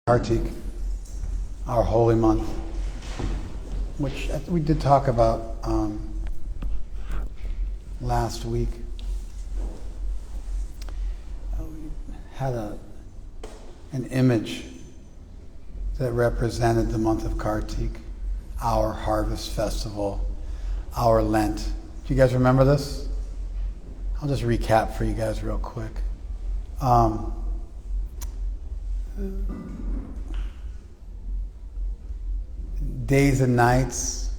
Kartik, our holy month, which we did talk about last week. We had an image that represented the month of Kartik, our harvest festival, our Lent. Do you guys remember this? I'll just recap for you guys real quick. Days and nights,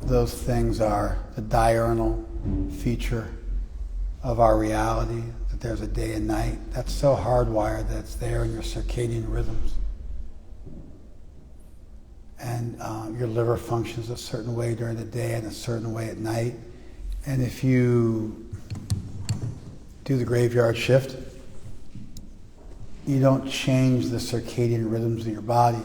those things are the diurnal feature of our reality, that there's a day and night. That's so hardwired that it's there in your circadian rhythms. And your liver functions a certain way during the day and a certain way at night. And if you do the graveyard shift, you don't change the circadian rhythms of your body.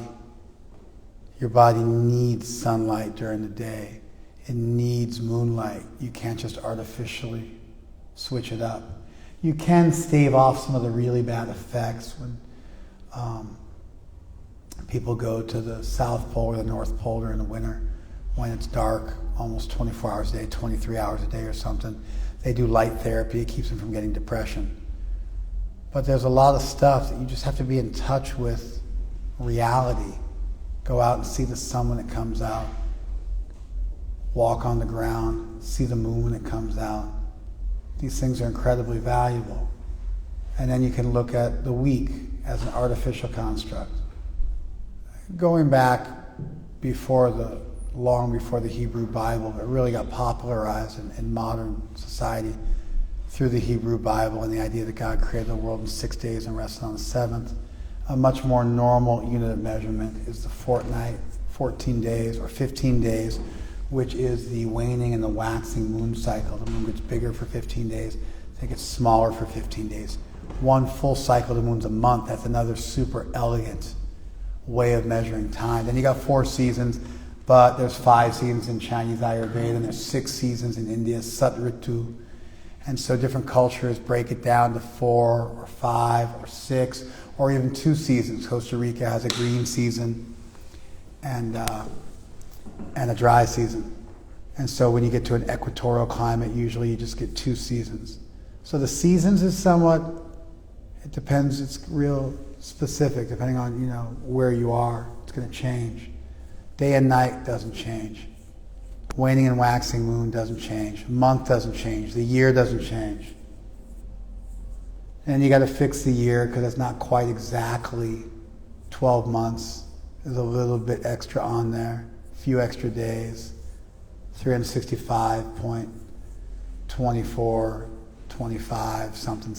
Your body needs sunlight during the day. It needs moonlight. You can't just artificially switch it up. You can stave off some of the really bad effects when people go to the South Pole or the North Pole during the winter when it's dark, almost 24 hours a day, 23 hours a day or something. They do light therapy. It keeps them from getting depression. But there's a lot of stuff that you just have to be in touch with reality. Go out and see the sun when it comes out. Walk on the ground. See the moon when it comes out. These things are incredibly valuable. And then you can look at the week as an artificial construct. Going back long before the Hebrew Bible, it really got popularized in modern society through the Hebrew Bible and the idea that God created the world in 6 days and rested on the seventh. A much more normal unit of measurement is the fortnight, 14 days or 15 days, which is the waning and the waxing moon cycle. The moon gets bigger for 15 days, then it gets smaller for 15 days. One full cycle of the moon's a month. That's another super elegant way of measuring time. Then you got 4 seasons, but there's 5 seasons in Chinese Ayurveda, and there's 6 seasons in India, Sat Ritu. And so different cultures break it down to 4 or 5 or 6 or even 2 seasons. Costa Rica has a green season and a dry season. And so when you get to an equatorial climate, usually you just get 2 seasons. So the seasons is somewhat, it depends, it's real specific depending on, where you are. It's going to change. Day and night doesn't change. Waning and waxing moon doesn't change. Month doesn't change. The year doesn't change. And you got to fix the year because it's not quite exactly 12 months. There's a little bit extra on there, a few extra days, 365.24, 25, something.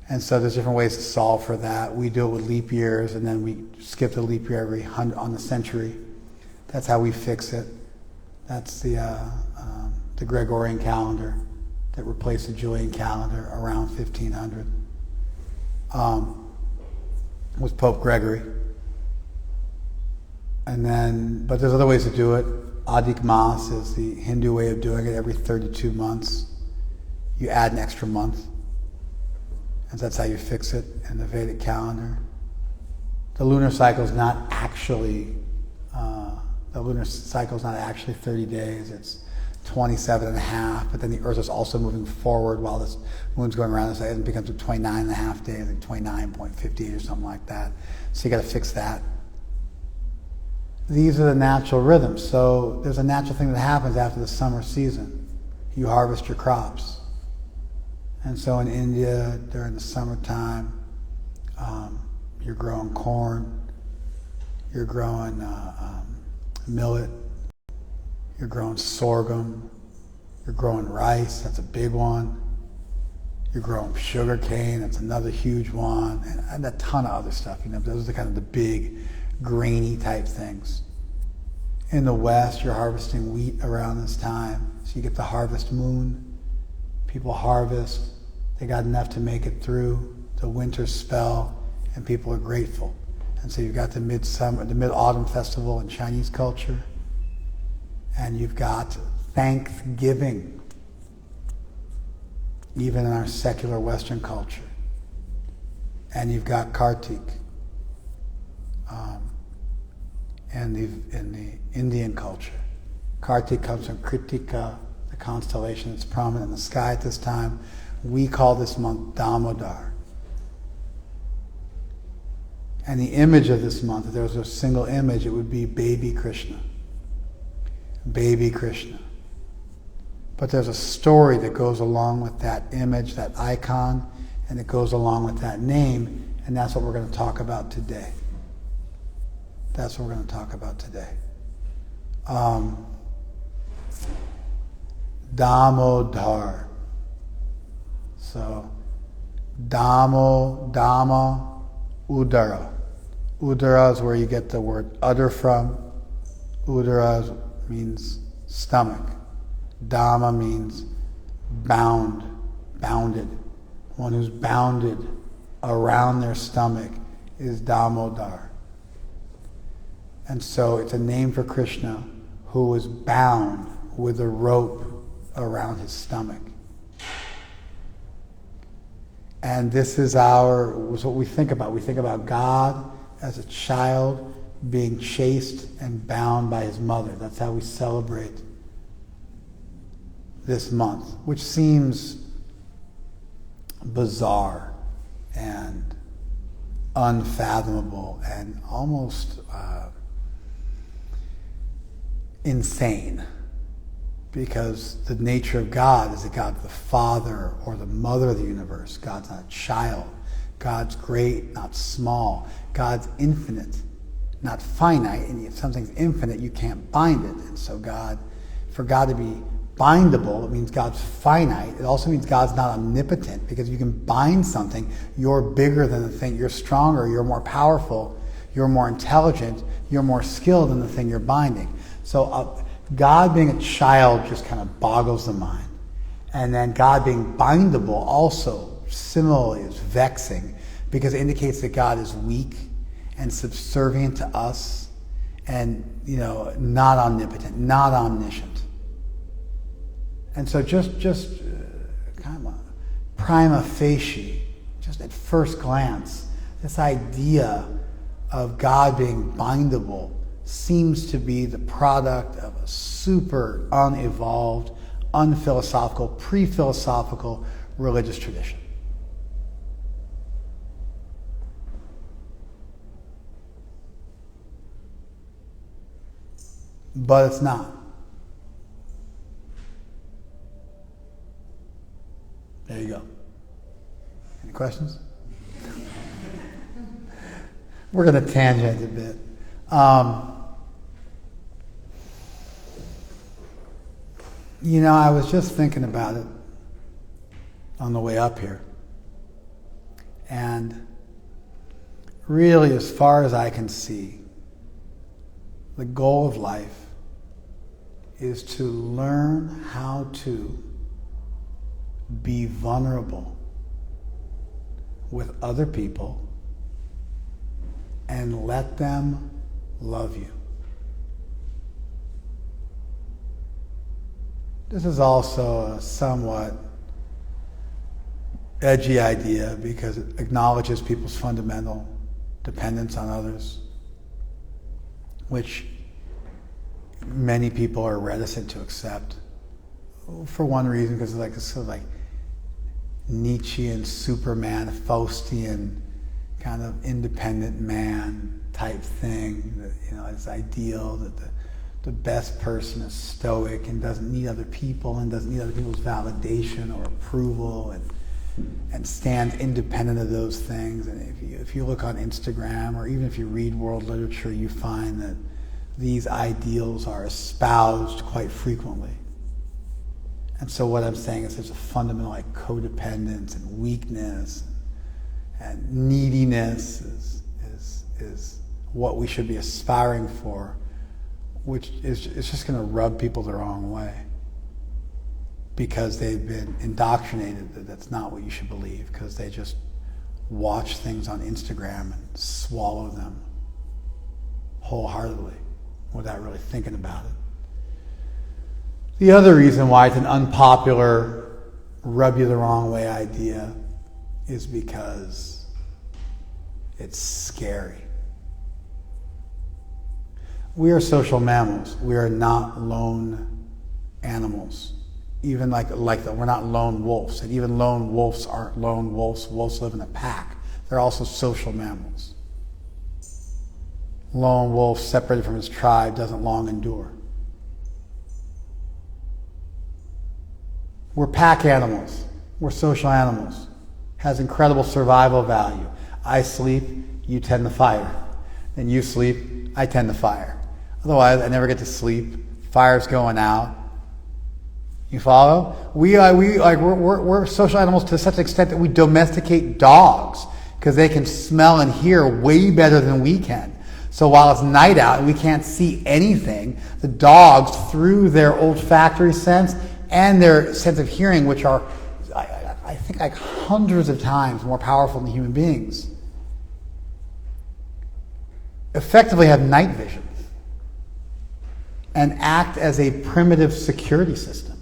And so there's different ways to solve for that. We do it with leap years, and then we skip the leap year every 100 on the century. That's how we fix it. That's the Gregorian calendar that replaced the Julian calendar around 1500 with Pope Gregory. And then, but there's other ways to do it. Adhik Mas is the Hindu way of doing it. Every 32 months, you add an extra month. And that's how you fix it in the Vedic calendar. The lunar cycle is not actually 30 days. It's 27 and a half, but then the Earth is also moving forward while this moon's going around. So it becomes 29 and a half days, like 29.58 or something like that. So you got to fix that. These are the natural rhythms. So there's a natural thing that happens after the summer season. You harvest your crops. And so in India, during the summertime, you're growing corn, you're growing millet, you're growing sorghum, you're growing rice, that's a big one. You're growing sugar cane, that's another huge one, and a ton of other stuff. Those are kind of the big, grainy type things. In the West, you're harvesting wheat around this time. So you get the harvest moon. People harvest. They got enough to make it through the winter spell, and people are grateful. And so you've got the Mid-Autumn Festival in Chinese culture, and you've got Thanksgiving, even in our secular Western culture. And you've got Kartik. In the Indian culture. Kartik comes from Kritika, the constellation that's prominent in the sky at this time. We call this month Damodar. And the image of this month, if there was a single image, it would be baby Krishna. Baby Krishna. But there's a story that goes along with that image, that icon, and it goes along with that name, and that's what we're going to talk about today. That's what we're going to talk about today. Damodar. So, Dama, Udara. Udara is where you get the word udder from. Udara means stomach. Dama means bound, bounded. One who's bounded around their stomach is Damodar. And so it's a name for Krishna who was bound with a rope around his stomach. And this is what we think about. We think about God as a child being chased and bound by his mother. That's how we celebrate this month, which seems bizarre and unfathomable and almost insane, because the nature of God is that God's the father or the mother of the universe. God's not a child. God's great, not small. God's infinite, not finite. And if something's infinite, you can't bind it. And so for God to be bindable, it means God's finite. It also means God's not omnipotent, because if you can bind something, you're bigger than the thing. You're stronger, you're more powerful, you're more intelligent, you're more skilled than the thing you're binding. So God being a child just kind of boggles the mind. And then God being bindable also similarly is vexing, because it indicates that God is weak and subservient to us and, not omnipotent, not omniscient. And so just kind of prima facie, just at first glance, this idea of God being bindable seems to be the product of a super unevolved, unphilosophical, pre-philosophical religious tradition. But it's not. There you go. Any questions? We're going to tangent a bit. I was just thinking about it on the way up here. And really, as far as I can see, the goal of life is to learn how to be vulnerable with other people and let them love you. This is also a somewhat edgy idea because it acknowledges people's fundamental dependence on others, which many people are reticent to accept. For one reason, because it's sort of like Nietzschean Superman, Faustian kind of independent man type thing. That, it's ideal that the best person is stoic and doesn't need other people and doesn't need other people's validation or approval and stands independent of those things. And if you look on Instagram or even if you read world literature, you find that these ideals are espoused quite frequently. And so what I'm saying is there's a fundamental codependence and weakness and neediness is what we should be aspiring for, which is it's just going to rub people the wrong way because they've been indoctrinated that that's not what you should believe, because they just watch things on Instagram and swallow them wholeheartedly without really thinking about it. The other reason why it's an unpopular, rub you the wrong way idea is because It's scary. We are social mammals. We are not lone animals. Even like we're not lone wolves. And even lone wolves aren't lone wolves. Wolves live in a pack. They're also social mammals. Lone wolf separated from his tribe doesn't long endure. We're pack animals. We're social animals. Has incredible survival value. I sleep, you tend to fire. Then you sleep, I tend to fire. Otherwise, I never get to sleep. Fire's going out. You follow? We're social animals to such an extent that we domesticate dogs because they can smell and hear way better than we can. So while it's night out and we can't see anything, the dogs, through their olfactory sense and their sense of hearing, which are, I think, like hundreds of times more powerful than human beings, effectively have night vision and act as a primitive security system.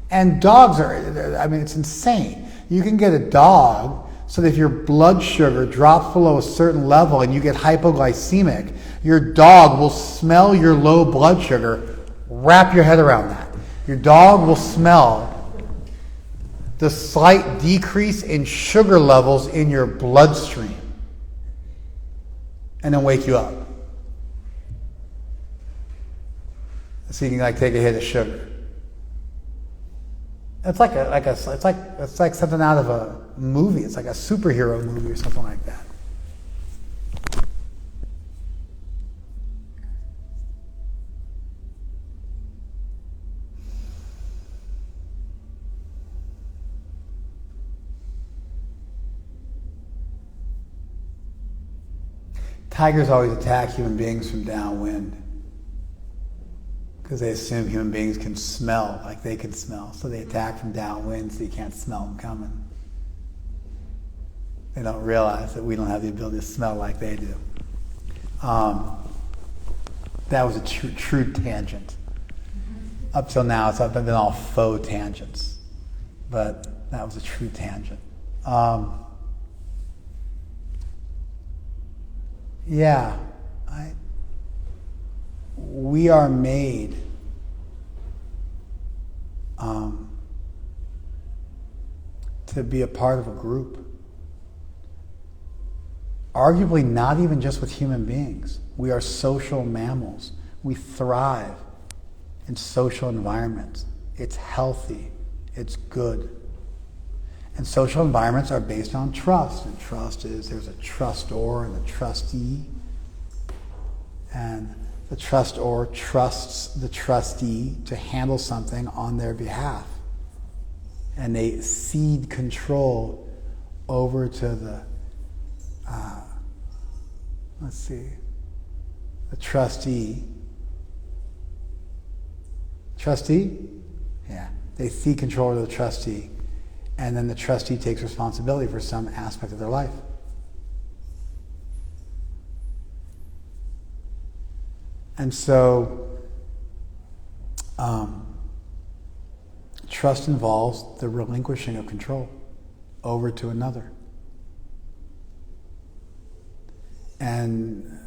And dogs it's insane. You can get a dog so that if your blood sugar drops below a certain level and you get hypoglycemic, your dog will smell your low blood sugar. Wrap your head around that. Your dog will smell the slight decrease in sugar levels in your bloodstream and then wake you up. So you can take a hit of sugar. It's like something out of a movie. It's like a superhero movie or something like that. Tigers always attack human beings from downwind because they assume human beings can smell like they can smell. So they attack from downwind so you can't smell them coming. They don't realize that we don't have the ability to smell like they do. That was a true tangent. Up till now, it's been all faux tangents. But that was a true tangent. We are made to be a part of a group. Arguably not even just with human beings. We are social mammals. We thrive in social environments. It's healthy. It's good. And social environments are based on trust. And trust is, there's a trustor and a trustee. And the trustor trusts the trustee to handle something on their behalf. And they cede control over to the trustee. Trustee? Yeah. They cede control over the trustee. And then the trustee takes responsibility for some aspect of their life. And so, trust involves the relinquishing of control over to another. And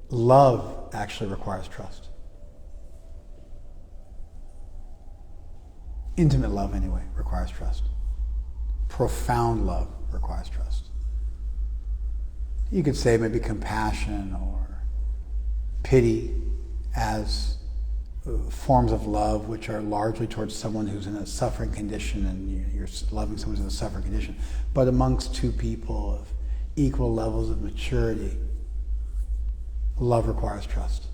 love actually requires trust. Intimate love, anyway, requires trust. Profound love requires trust. You could say maybe compassion or pity as forms of love which are largely towards someone who's in a suffering condition, and you're loving someone who's in a suffering condition. But amongst two people of equal levels of maturity, love requires trust.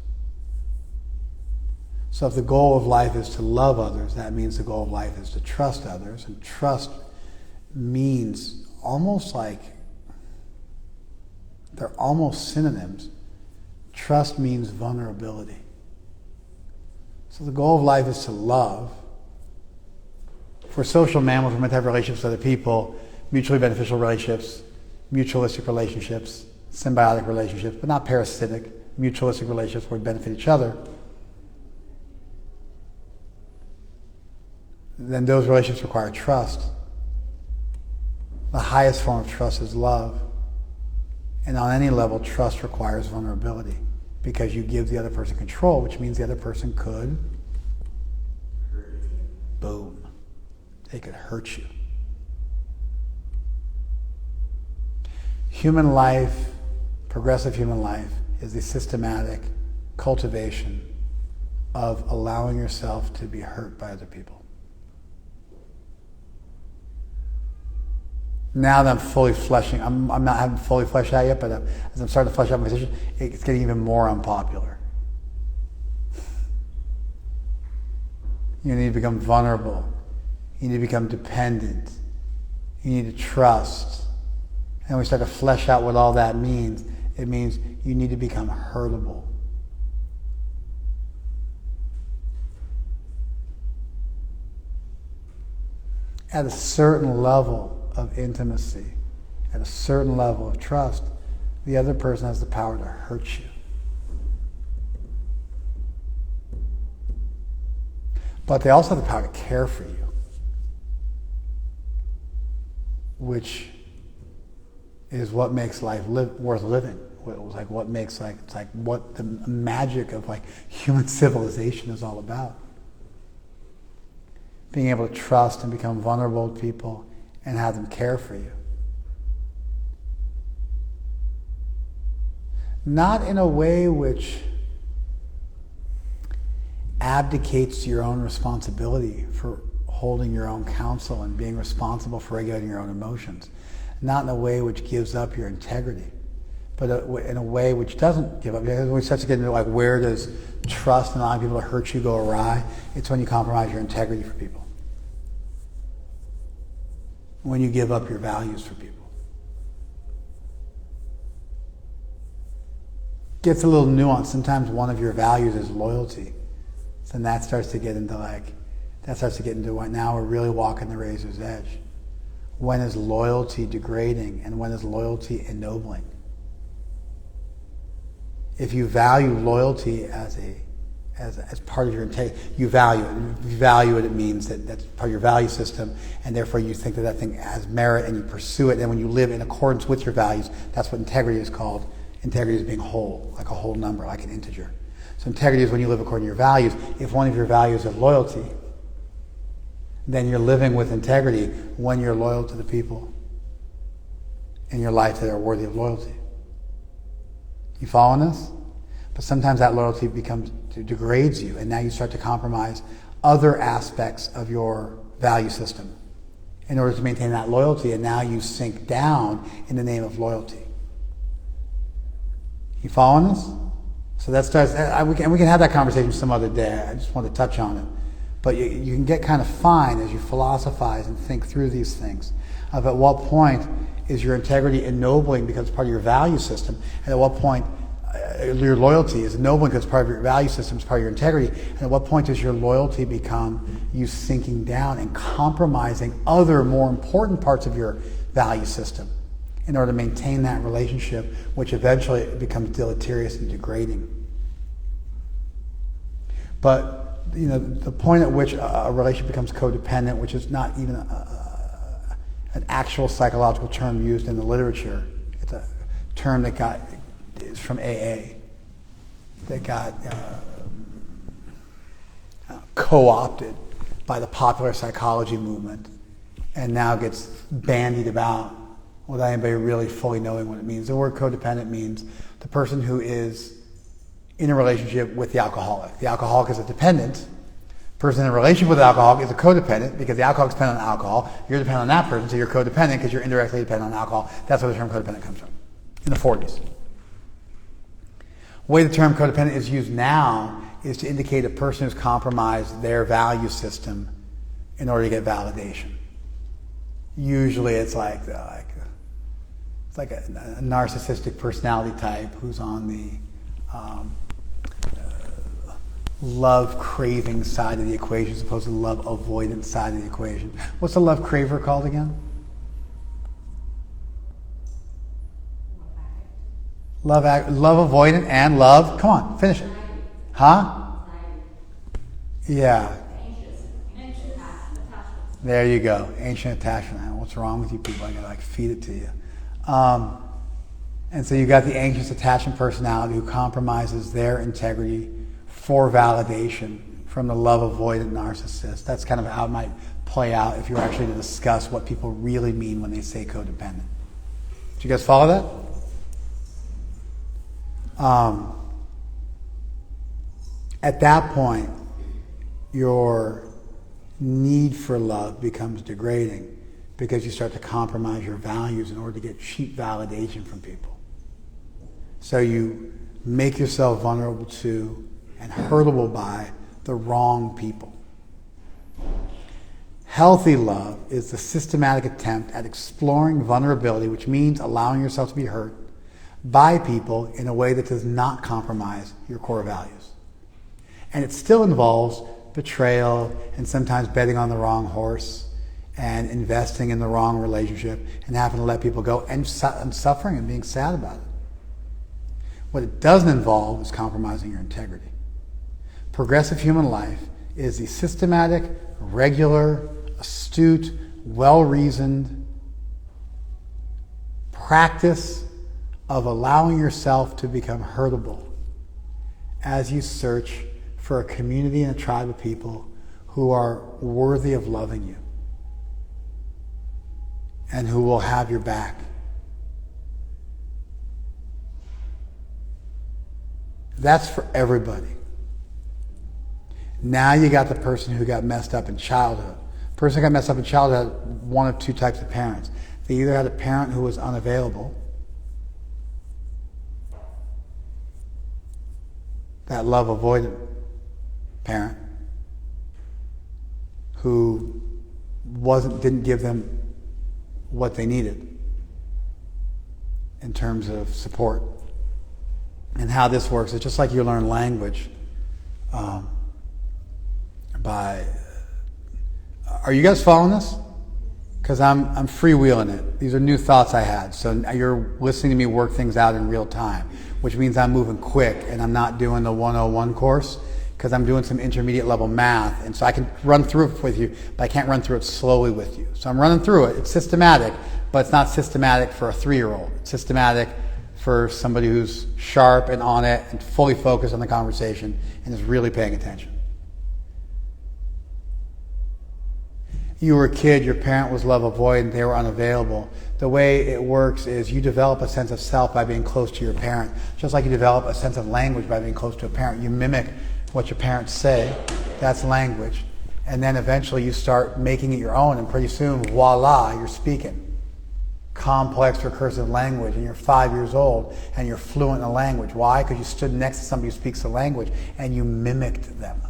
So if the goal of life is to love others, that means the goal of life is to trust others. And trust means almost like, they're almost synonyms. Trust means vulnerability. So the goal of life is to love. For social mammals, we're meant to have relationships with other people, mutually beneficial relationships, mutualistic relationships, symbiotic relationships, but not parasitic, mutualistic relationships where we benefit each other. Then those relationships require trust. The highest form of trust is love. And on any level, trust requires vulnerability because you give the other person control, which means the other person could, boom, they could hurt you. Human life, progressive human life, is the systematic cultivation of allowing yourself to be hurt by other people. Now that I'm fully fleshing, I haven't fully fleshed out yet, but as I'm starting to flesh out my position, it's getting even more unpopular. You need to become vulnerable. You need to become dependent. You need to trust. And we start to flesh out what all that means. It means you need to become hurtable. At a certain level of intimacy, at a certain level of trust, the other person has the power to hurt you. But they also have the power to care for you, which is what makes life worth living. What makes it's like what the magic of human civilization is all about. Being able to trust and become vulnerable to people and have them care for you. Not in a way which abdicates your own responsibility for holding your own counsel and being responsible for regulating your own emotions. Not in a way which gives up your integrity, but in a way which doesn't give up. Because when we start to get into where does trust and allowing people to hurt you go awry, it's when you compromise your integrity for people. When you give up your values for people. Gets a little nuanced. Sometimes one of your values is loyalty. So that starts to get into now we're really walking the razor's edge. When is loyalty degrading and when is loyalty ennobling? If you value loyalty as part of your integrity, you value it. If you value it, it means that that's part of your value system, and therefore you think that thing has merit and you pursue it, and when you live in accordance with your values, that's what integrity is called. Integrity is being whole, like a whole number, like an integer. So integrity is when you live according to your values. If one of your values is loyalty, then you're living with integrity when you're loyal to the people in your life that are worthy of loyalty. You following this? But sometimes that loyalty degrades you, and now you start to compromise other aspects of your value system in order to maintain that loyalty, and now you sink down in the name of loyalty. You following this? So that starts, and we can have that conversation some other day. I just want to touch on it. But you can get kind of fine as you philosophize and think through these things of at what point is your integrity ennobling because it's part of your value system, and at what point your loyalty is ennobling because it's part of your value system, it's part of your integrity, and at what point does your loyalty become you sinking down and compromising other more important parts of your value system in order to maintain that relationship, which eventually becomes deleterious and degrading. But the point at which a relationship becomes codependent, which is not even an actual psychological term used in the literature, it's a term that is from AA, that got co-opted by the popular psychology movement and now gets bandied about without anybody really fully knowing what it means. The word codependent means the person who is in a relationship with the alcoholic. The alcoholic is a dependent. The person in a relationship with the alcoholic is a codependent because the alcoholic is dependent on alcohol. You're dependent on that person, so you're codependent because you're indirectly dependent on alcohol. That's where the term codependent comes from, in the 40s. The way the term codependent is used now is to indicate a person who's compromised their value system in order to get validation. Usually it's like a narcissistic personality type who's on the love craving side of the equation as opposed to the love avoidance side of the equation. What's the love craver called again? Love avoidant and love. Come on, finish it. Huh? Yeah. There you go. Ancient attachment. What's wrong with you people? I gotta feed it to you. And so you got the anxious attachment personality who compromises their integrity for validation from the love avoidant narcissist. That's kind of how it might play out if you were actually to discuss what people really mean when they say codependent. Do you guys follow that? At that point, your need for love becomes degrading because you start to compromise your values in order to get cheap validation from people. So you make yourself vulnerable to and hurtable by the wrong people. Healthy love is the systematic attempt at exploring vulnerability, which means allowing yourself to be hurt by people in a way that does not compromise your core values. And it still involves betrayal and sometimes betting on the wrong horse and investing in the wrong relationship and having to let people go and suffering and being sad about it. What it doesn't involve is compromising your integrity. Progressive human life is the systematic, regular, astute, well-reasoned practice of allowing yourself to become hurtable as you search for a community and a tribe of people who are worthy of loving you and who will have your back. That's for everybody. Now you got the person who got messed up in childhood. The person who got messed up in childhood had one of two types of parents. They either had a parent who was unavailable, that love avoidant parent, who didn't give them what they needed in terms of support. And how this works is just like you learn language are you guys following this? Because I'm freewheeling it. These are new thoughts I had. So you're listening to me work things out in real time, which means I'm moving quick and I'm not doing the 101 course because I'm doing some intermediate level math. And so I can run through it with you, but I can't run through it slowly with you. So I'm running through it. It's systematic, but it's not systematic for a 3-year-old. It's systematic for somebody who's sharp and on it and fully focused on the conversation and is really paying attention. You were a kid, your parent was love avoidant, they were unavailable. The way it works is you develop a sense of self by being close to your parent, just like you develop a sense of language by being close to a parent. You mimic what your parents say, that's language, and then eventually you start making it your own, and pretty soon, voila, you're speaking complex recursive language, and you're 5 years old and you're fluent in a language. Why? Because you stood next to somebody who speaks the language and you mimicked them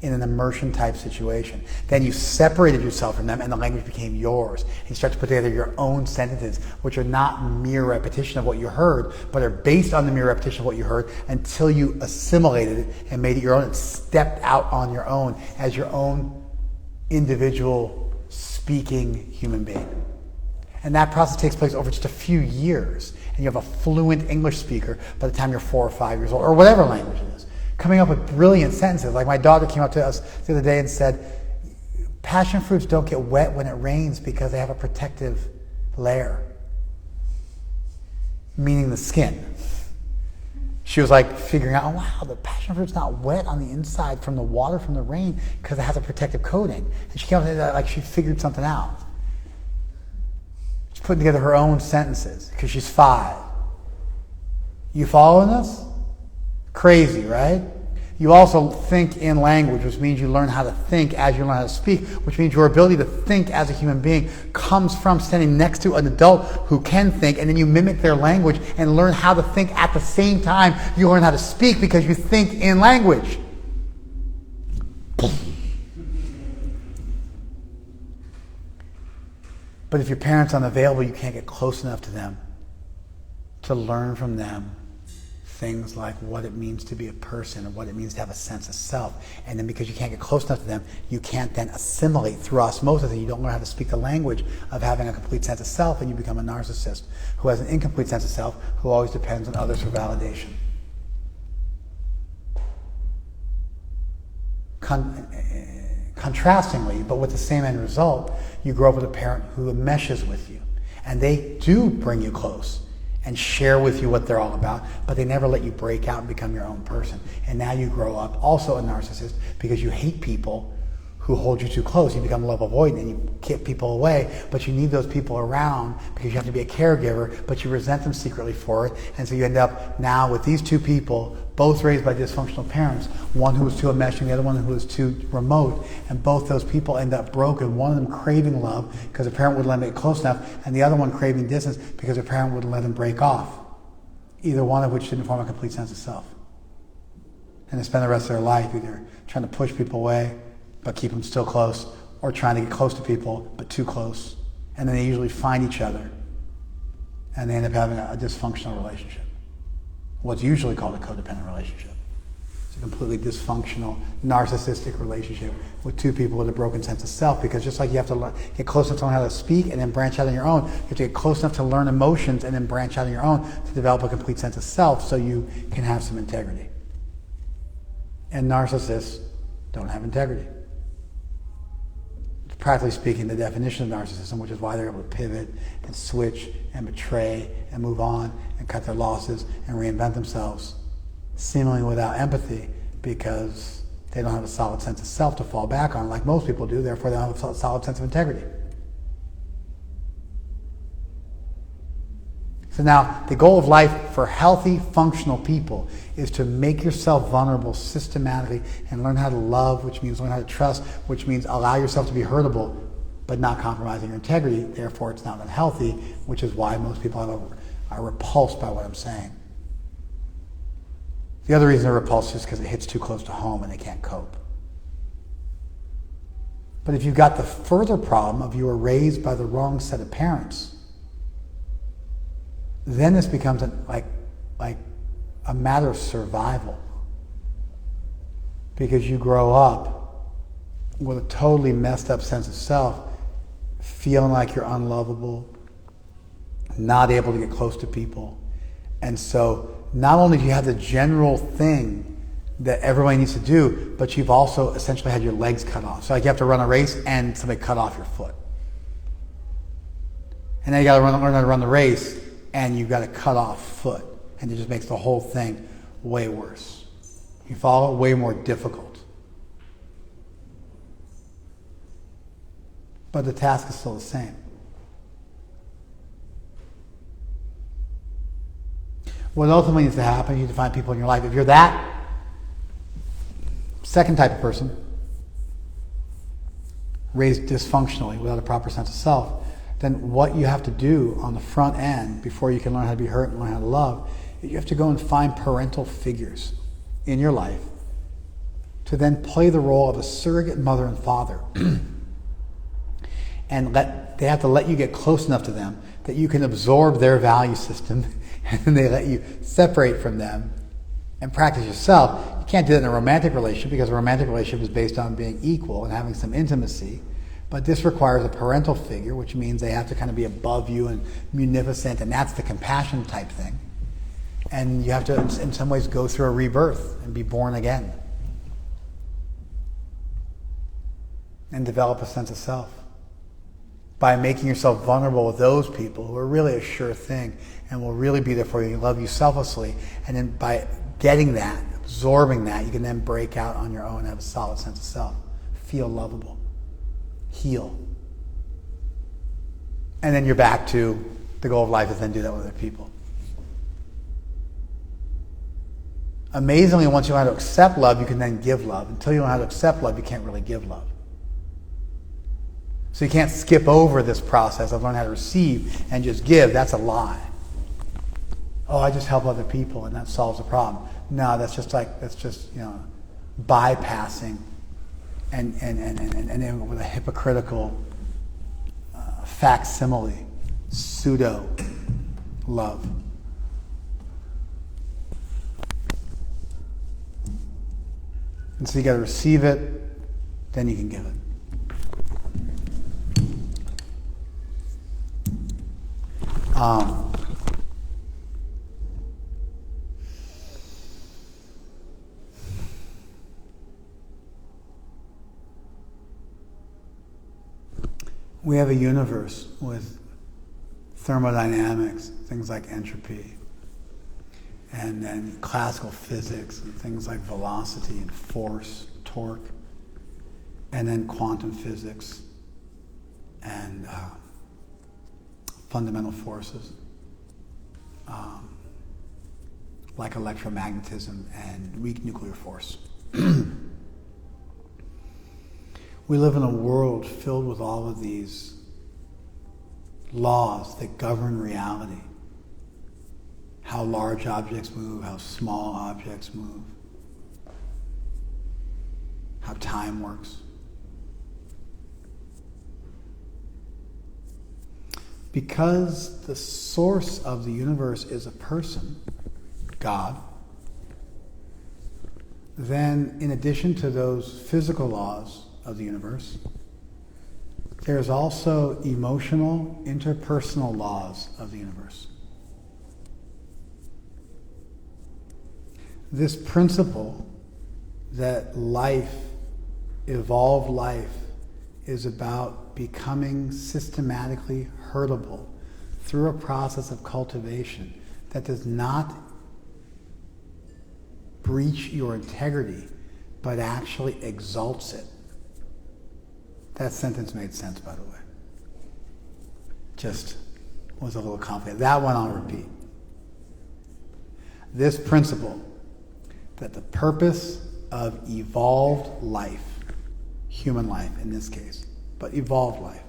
in an immersion type situation. Then you separated yourself from them and the language became yours. And you start to put together your own sentences, which are not mere repetition of what you heard, but are based on the mere repetition of what you heard until you assimilated it and made it your own and stepped out on your own as your own individual speaking human being. And that process takes place over just a few years. And you have a fluent English speaker by the time you're 4 or 5 years old, or whatever language it is, coming up with brilliant sentences. Like my daughter came up to us the other day and said, passion fruits don't get wet when it rains because they have a protective layer, meaning the skin. She was like figuring out, oh wow, the passion fruit's not wet on the inside from the water from the rain because it has a protective coating. And she came up to that like she figured something out. She's putting together her own sentences because she's 5. You following this? Crazy, right? You also think in language, which means you learn how to think as you learn how to speak, which means your ability to think as a human being comes from standing next to an adult who can think, and then you mimic their language and learn how to think at the same time you learn how to speak because you think in language. But if your parent's unavailable, you can't get close enough to them to learn from them things like what it means to be a person and what it means to have a sense of self. And then because you can't get close enough to them, you can't then assimilate through osmosis, and you don't learn how to speak the language of having a complete sense of self, and you become a narcissist who has an incomplete sense of self, who always depends on others for validation. Contrastingly, but with the same end result, you grow up with a parent who meshes with you, and they do bring you close, and share with you what they're all about, but they never let you break out and become your own person. And now you grow up also a narcissist because you hate people who hold you too close. You become love avoidant and you keep people away, but you need those people around because you have to be a caregiver, but you resent them secretly for it. And so you end up now with these two people, both raised by dysfunctional parents, one who was too enmeshing, the other one who was too remote, and both those people end up broken. One of them craving love because a parent wouldn't let them get close enough, and the other one craving distance because a parent wouldn't let them break off. Either one of which didn't form a complete sense of self. And they spend the rest of their life either trying to push people away, but keep them still close, or trying to get close to people, but too close. And then they usually find each other, and they end up having a dysfunctional relationship. What's usually called a codependent relationship. It's a completely dysfunctional, narcissistic relationship with two people with a broken sense of self, because just like you have to get close enough to learn how to speak and then branch out on your own, you have to get close enough to learn emotions and then branch out on your own to develop a complete sense of self so you can have some integrity. And narcissists don't have integrity. Practically speaking, the definition of narcissism, which is why they're able to pivot and switch and betray and move on and cut their losses and reinvent themselves, seemingly without empathy, because they don't have a solid sense of self to fall back on, like most people do, therefore they don't have a solid sense of integrity. So now, the goal of life for healthy, functional people is to make yourself vulnerable systematically and learn how to love, which means learn how to trust, which means allow yourself to be hurtable, but not compromising your integrity. Therefore, it's not unhealthy, which is why most people are repulsed by what I'm saying. The other reason they're repulsed is because it hits too close to home and they can't cope. But if you've got the further problem of you were raised by the wrong set of parents, then this becomes like a matter of survival, because you grow up with a totally messed up sense of self, feeling like you're unlovable, not able to get close to people. And so not only do you have the general thing that everybody needs to do, but you've also essentially had your legs cut off. So like you have to run a race and somebody cut off your foot. And then you got to learn how to run the race, and you've got a cut off foot, and it just makes the whole thing way worse. You follow? Way more difficult. But the task is still the same. What ultimately needs to happen, you need to find people in your life. If you're that second type of person, raised dysfunctionally without a proper sense of self, then what you have to do on the front end before you can learn how to be hurt and learn how to love, you have to go and find parental figures in your life to then play the role of a surrogate mother and father. And they have to let you get close enough to them that you can absorb their value system, and then they let you separate from them and practice yourself. You can't do that in a romantic relationship, because a romantic relationship is based on being equal and having some intimacy. But this requires a parental figure, which means they have to kind of be above you and munificent, and that's the compassion type thing. And you have to, in some ways, go through a rebirth and be born again and develop a sense of self by making yourself vulnerable with those people who are really a sure thing and will really be there for you and love you selflessly. And then by getting that, absorbing that, you can then break out on your own and have a solid sense of self, feel lovable, heal. And then you're back to the goal of life is then do that with other people. Amazingly, once you know how to accept love, you can then give love. Until you know how to accept love, you can't really give love. So you can't skip over this process of learning how to receive and just give. That's a lie. Oh, I just help other people and that solves the problem. No, that's just bypassing and then with a hypocritical facsimile, pseudo love. And so you got to receive it, then you can give it. We have a universe with thermodynamics, things like entropy, and then classical physics and things like velocity and force, torque, and then quantum physics and fundamental forces like electromagnetism and weak nuclear force. We live in a world filled with all of these laws that govern reality. How large objects move, how small objects move, how time works. Because the source of the universe is a person, God, then in addition to those physical laws of the universe, there's also emotional, interpersonal laws of the universe. This principle that life, evolved life, is about becoming systematically hurtable through a process of cultivation that does not breach your integrity, but actually exalts it. That sentence made sense, by the way. Just was a little complicated. That one I'll repeat. This principle that the purpose of evolved life, human life in this case, but evolved life,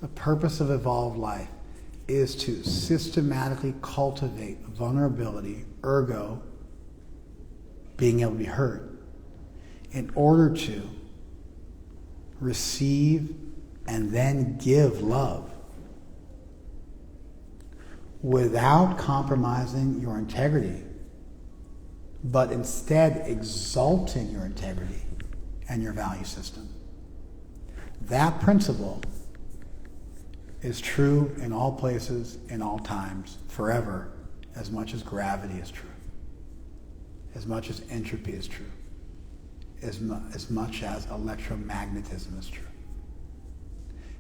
the purpose of evolved life is to systematically cultivate vulnerability, ergo, being able to be hurt, in order to receive and then give love without compromising your integrity, but instead exalting your integrity and your value system. That principle is true in all places, in all times, forever, as much as gravity is true, as much as entropy is true, as much as electromagnetism is true.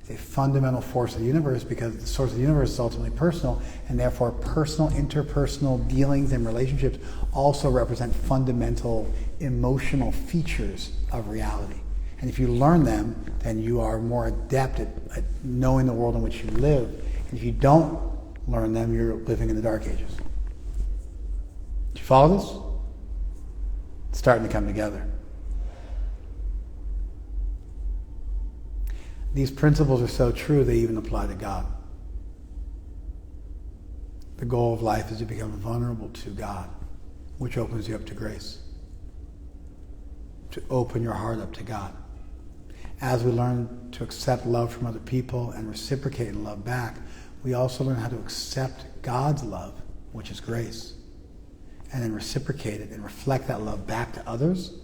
It's a fundamental force of the universe because the source of the universe is ultimately personal, and therefore personal, interpersonal dealings and relationships also represent fundamental emotional features of reality. And if you learn them, then you are more adept at knowing the world in which you live. And if you don't learn them, you're living in the dark ages. Do you follow this? It's starting to come together. These principles are so true, they even apply to God. The goal of life is to become vulnerable to God, which opens you up to grace. To open your heart up to God. As we learn to accept love from other people and reciprocate and love back, we also learn how to accept God's love, which is grace, and then reciprocate it and reflect that love back to others,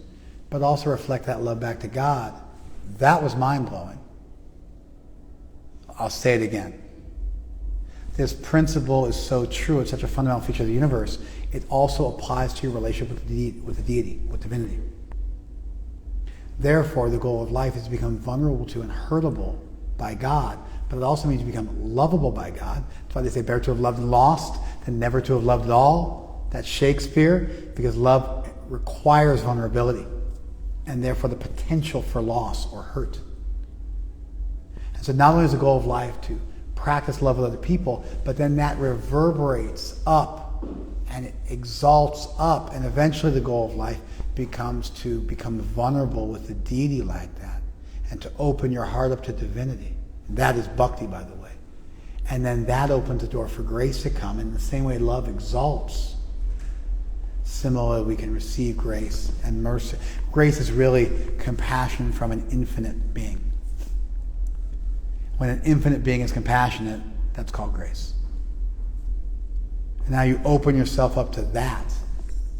but also reflect that love back to God. That was mind-blowing. I'll say it again. This principle is so true, it's such a fundamental feature of the universe, it also applies to your relationship with the deity, with divinity. Therefore, the goal of life is to become vulnerable to and hurtable by God, but it also means to become lovable by God. That's why they say better to have loved and lost than never to have loved at all. That's Shakespeare, because love requires vulnerability, and therefore the potential for loss or hurt. And so not only is the goal of life to practice love with other people, but then that reverberates up and it exalts up, and eventually the goal of life becomes to become vulnerable with the deity like that, and to open your heart up to divinity. That is bhakti, by the way. And then that opens the door for grace to come. In the same way love exalts, similarly we can receive grace and mercy. Grace is really compassion from an infinite being. When an infinite being is compassionate, that's called grace. And now you open yourself up to that,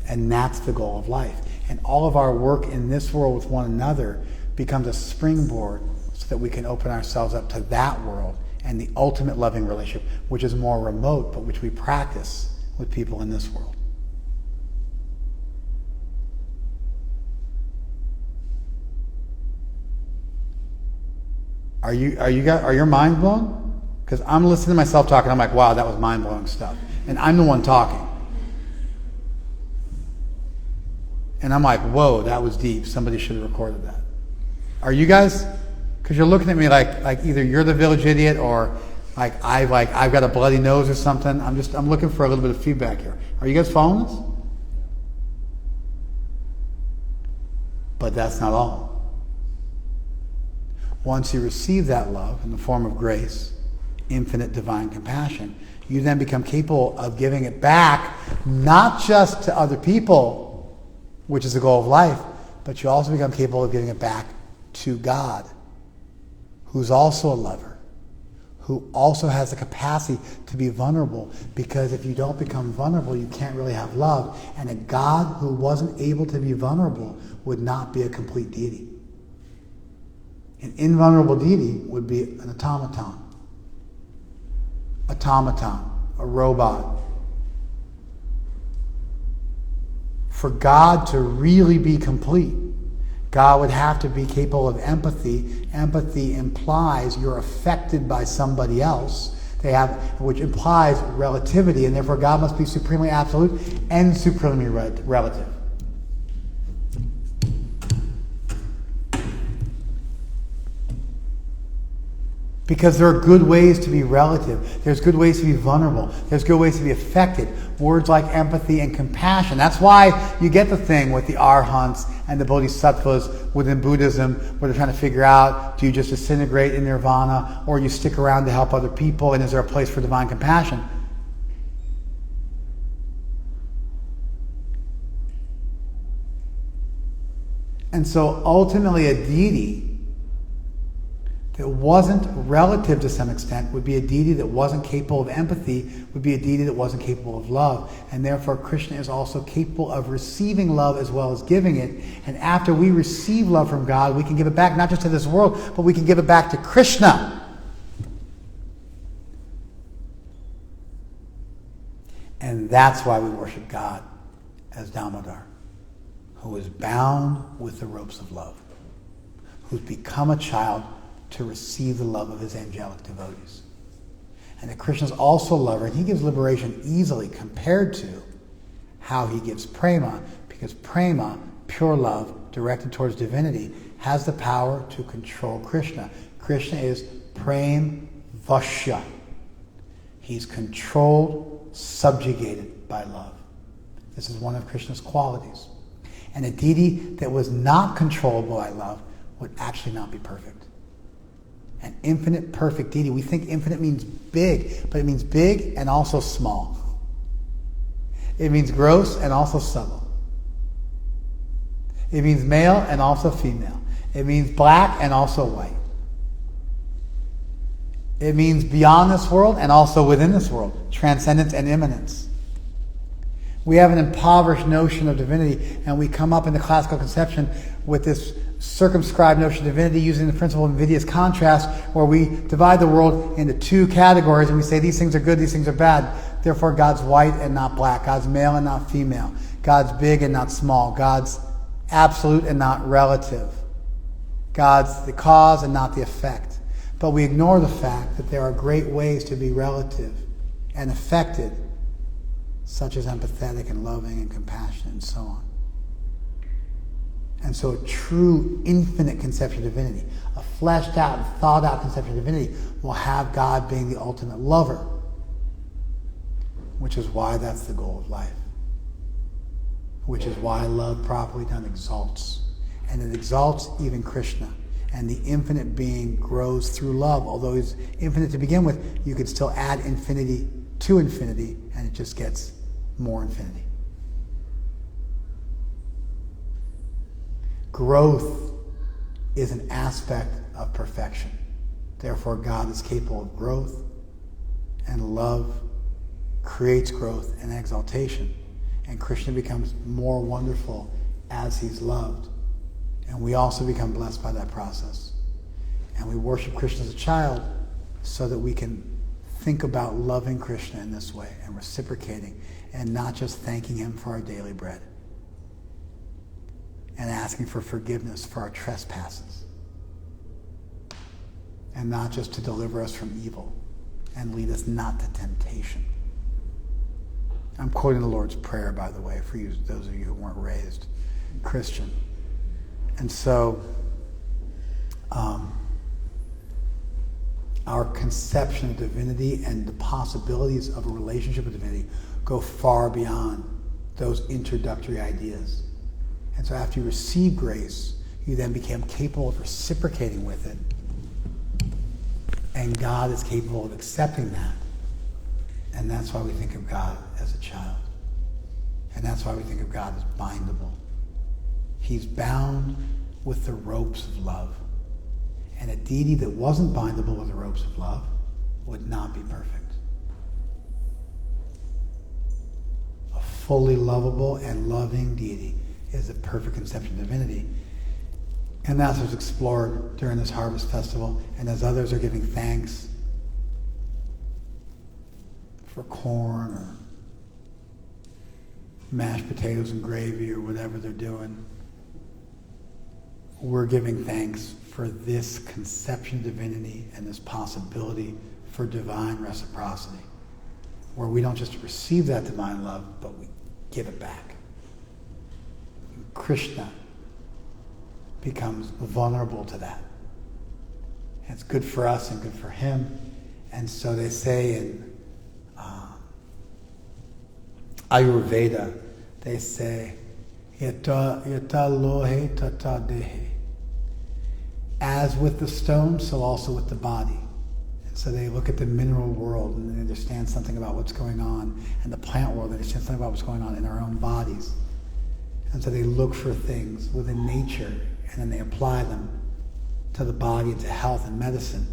and that's the goal of life. And all of our work in this world with one another becomes a springboard so that we can open ourselves up to that world and the ultimate loving relationship, which is more remote, but which we practice with people in this world. Are your mind blown? Because I'm listening to myself talking, I'm like, wow, that was mind-blowing stuff. And I'm the one talking. And I'm like, whoa, that was deep. Somebody should have recorded that. Are you guys? Because you're looking at me like either you're the village idiot or I've got a bloody nose or something. I'm looking for a little bit of feedback here. Are you guys following this? But that's not all. Once you receive that love in the form of grace, infinite divine compassion, you then become capable of giving it back, not just to other people, which is the goal of life, but you also become capable of giving it back to God, who's also a lover, who also has the capacity to be vulnerable, because if you don't become vulnerable, you can't really have love. And a God who wasn't able to be vulnerable would not be a complete deity. An invulnerable deity would be an automaton, a robot. For God to really be complete, God would have to be capable of empathy. Empathy implies you're affected by somebody else, which implies relativity, and therefore God must be supremely absolute and supremely relative. Because there are good ways to be relative. There's good ways to be vulnerable. There's good ways to be affected. Words like empathy and compassion. That's why you get the thing with the arhants and the bodhisattvas within Buddhism, where they're trying to figure out, do you just disintegrate in nirvana, or you stick around to help other people, and is there a place for divine compassion? And so ultimately a deity that wasn't relative to some extent would be a deity that wasn't capable of empathy, would be a deity that wasn't capable of love. And therefore Krishna is also capable of receiving love as well as giving it. And after we receive love from God, we can give it back not just to this world, but we can give it back to Krishna. And that's why we worship God as Damodar, who is bound with the ropes of love, who's become a child to receive the love of his angelic devotees. And that Krishna is also a lover, and he gives liberation easily compared to how he gives prema, because prema, pure love directed towards divinity, has the power to control Krishna. Krishna is prem vashya. He's controlled, subjugated by love. This is one of Krishna's qualities. And a deity that was not controllable by love would actually not be perfect. An infinite, perfect deity. We think infinite means big, but it means big and also small. It means gross and also subtle. It means male and also female. It means black and also white. It means beyond this world and also within this world. Transcendence and immanence. We have an impoverished notion of divinity, and we come up in the classical conception with this circumscribed notion of divinity using the principle of invidious contrast, where we divide the world into two categories and we say these things are good, these things are bad. Therefore God's white and not black. God's male and not female. God's big and not small. God's absolute and not relative. God's the cause and not the effect. But we ignore the fact that there are great ways to be relative and affected, such as empathetic and loving and compassionate and so on. And so a true infinite conception of divinity, a fleshed out and thought out conception of divinity, will have God being the ultimate lover, which is why that's the goal of life, which is why love properly done exalts. And it exalts even Krishna. And the infinite being grows through love. Although he's infinite to begin with, you could still add infinity to infinity, and it just gets more infinity. Growth is an aspect of perfection. Therefore, God is capable of growth, and love creates growth and exaltation. And Krishna becomes more wonderful as he's loved. And we also become blessed by that process. And we worship Krishna as a child so that we can think about loving Krishna in this way and reciprocating, and not just thanking him for our daily bread and asking for forgiveness for our trespasses, and not just to deliver us from evil, and lead us not to temptation. I'm quoting the Lord's Prayer, by the way, for you, those of you who weren't raised Christian. And so, our conception of divinity and the possibilities of a relationship with divinity go far beyond those introductory ideas. And so after you receive grace, you then become capable of reciprocating with it. And God is capable of accepting that. And that's why we think of God as a child. And that's why we think of God as bindable. He's bound with the ropes of love. And a deity that wasn't bindable with the ropes of love would not be perfect. A fully lovable and loving deity is a perfect conception of divinity. And that's what's explored during this Harvest Festival. And as others are giving thanks for corn or mashed potatoes and gravy or whatever they're doing, we're giving thanks for this conception of divinity and this possibility for divine reciprocity, where we don't just receive that divine love, but we give it back. Krishna becomes vulnerable to that. And it's good for us and good for him. And so they say in Ayurveda, they say, Yata lohe tata dehe. As with the stone, so also with the body. And so they look at the mineral world and they understand something about what's going on, and the plant world, they understand something about what's going on in our own bodies. And so they look for things within nature, and then they apply them to the body and to health and medicine.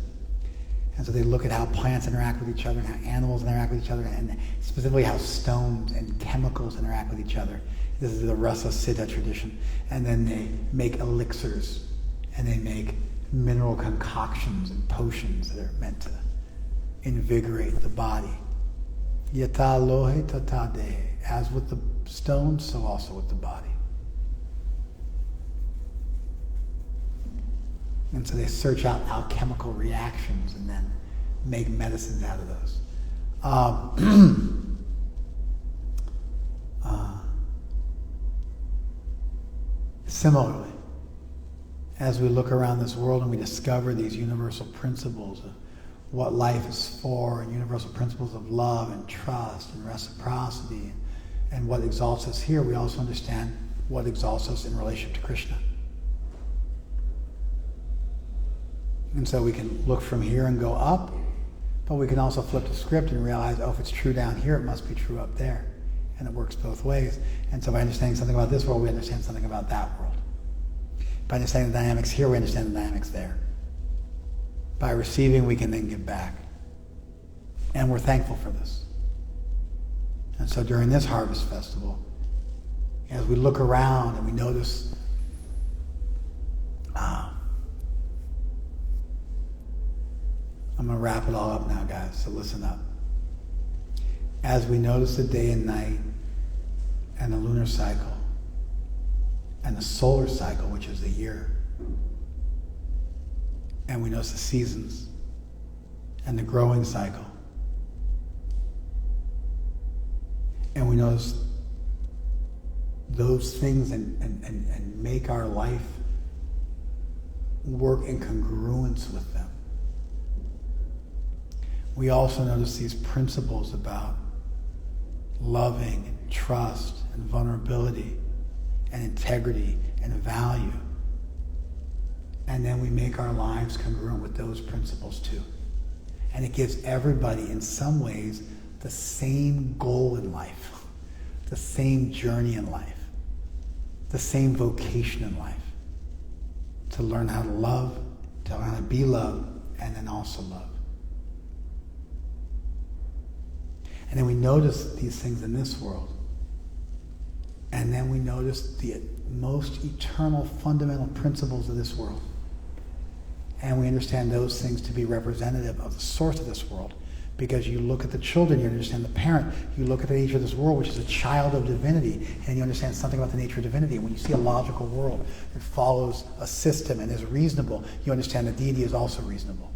And so they look at how plants interact with each other and how animals interact with each other, and specifically how stones and chemicals interact with each other. This is the Rasa Siddha tradition. And then they make elixirs, and they make mineral concoctions and potions that are meant to invigorate the body. Yata lohe tata dehe. As with the stone, so also with the body. And so they search out alchemical reactions and then make medicines out of those. Similarly, as we look around this world and we discover these universal principles of what life is for, and universal principles of love and trust and reciprocity, and what exalts us here, we also understand what exalts us in relation to Krishna. And so we can look from here and go up, but we can also flip the script and realize, oh, if it's true down here, it must be true up there. And it works both ways. And so by understanding something about this world, we understand something about that world. By understanding the dynamics here, we understand the dynamics there. By receiving, we can then give back. And we're thankful for this. And so during this Harvest Festival, as we look around and we notice I'm going to wrap it all up now, guys, so listen up. As we notice the day and night and the lunar cycle and the solar cycle, which is the year, and we notice the seasons and the growing cycle, and we notice those things and make our life work in congruence with them. We also notice these principles about loving and trust and vulnerability and integrity and value. And then we make our lives congruent with those principles too. And it gives everybody, in some ways, the same goal in life, the same journey in life, the same vocation in life, to learn how to love, to learn how to be loved, and then also love. And then we notice these things in this world. And then we notice the most eternal, fundamental principles of this world. And we understand those things to be representative of the source of this world. Because you look at the children, you understand the parent. You look at the nature of this world, which is a child of divinity, and you understand something about the nature of divinity. When you see a logical world that follows a system and is reasonable, you understand the deity is also reasonable.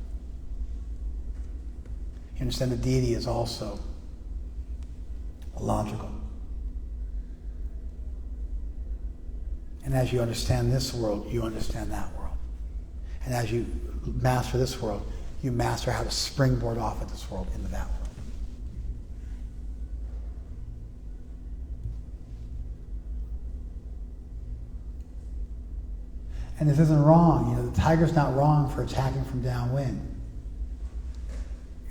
You understand the deity is also logical. And as you understand this world, you understand that world. And as you master this world, you master how to springboard off of this world into that world. And this isn't wrong. You know, the tiger's not wrong for attacking from downwind.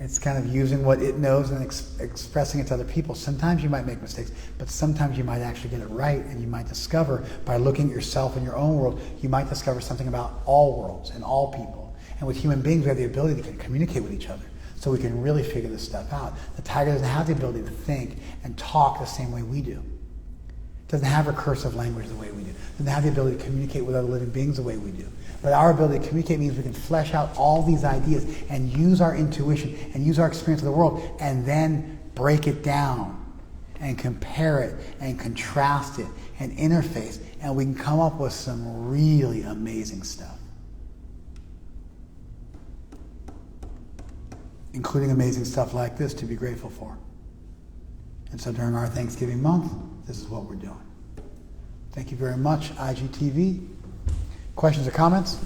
It's kind of using what it knows and expressing it to other people. Sometimes you might make mistakes, but sometimes you might actually get it right, and you might discover, by looking at yourself and your own world, you might discover something about all worlds and all people. And with human beings, we have the ability to communicate with each other, so we can really figure this stuff out. The tiger doesn't have the ability to think and talk the same way we do. It doesn't have recursive language the way we do. It doesn't have the ability to communicate with other living beings the way we do. But our ability to communicate means we can flesh out all these ideas and use our intuition and use our experience of the world, and then break it down and compare it and contrast it and interface, and we can come up with some really amazing stuff. Including amazing stuff like this to be grateful for. And so during our Thanksgiving month, this is what we're doing. Thank you very much, IGTV. Questions or comments?